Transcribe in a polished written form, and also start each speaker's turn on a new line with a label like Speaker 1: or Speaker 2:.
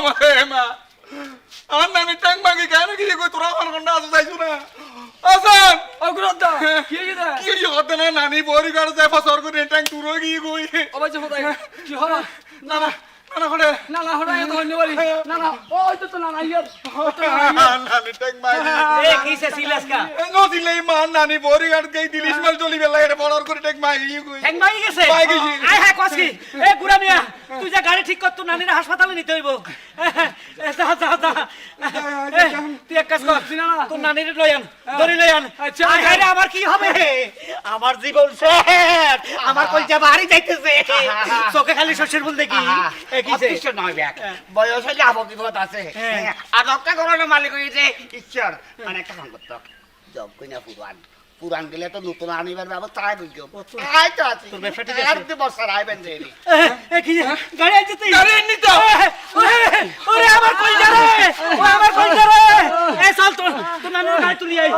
Speaker 1: মারে মা আমার নানি ট্যাং ভাঙি কেন কি কই তোরা আমার কোনটা আসো যাইছো না আসান
Speaker 2: অগ্রদা কি হইছে
Speaker 1: কি হতে না নানি বড়ি গাড় যায় ফসর করে ট্যাং তুরো কি কই
Speaker 2: অবাই যে হদাই কি হবা
Speaker 1: না না না করে
Speaker 2: না না হদাই তো ধন্যবাদ না না ওই তো না না ইয়া
Speaker 1: নানি ট্যাং ভাঙি
Speaker 3: এ কিসে সিলাসকা
Speaker 1: নো দিলে মা নানি বড়ি গাড় গই দিলিশ মাল চলি বেলা এটা বড় করে ট্যাং ভাঙি কই
Speaker 3: ঠ্যাং ভাঙি গেছে
Speaker 1: ভাঙি গেছে।
Speaker 3: আয় হ্যাঁ কসকি এ গুড়া মিয়া তুই যা গাড়ি ঠিক কর তোর নানির হাসপাতালে নিতে হইব যা যা যা এ, তুই এক কাজ কর তোর নানির লই আন ধরি লই আন
Speaker 2: আচ্ছা।
Speaker 3: আয় হায় রে, আমার কি হবে আমার জীবন শেষ আমার কলজা বাড়ি যাইতেছে চোখে খালি শস্যের ফুল দেখি এ কিসে
Speaker 4: অতিষ্ঠ নয় ব্যাগ বয়স হইলে আপদ আছে
Speaker 3: হ্যাঁ।
Speaker 4: আর রক্ষা করানোর মালিক হয়েছে ঈশ্বর মানে একটা কাম করতো জব কই না পুরান গেলে তো নতুন আনিবার ব্যবস্থা আয় বুঝছো আয় তো আছে
Speaker 3: তোর ব্যবসা ঠিক আছে?
Speaker 4: আর 2 বছর আইবেন যে
Speaker 3: এ কি গাড়ি আনতে তুই
Speaker 1: গাড়ি এনে তো।
Speaker 3: ওরে আমার কলজা রে ও আমার কলজা রে এ চল তোর নানির গাড়ি তুলি আই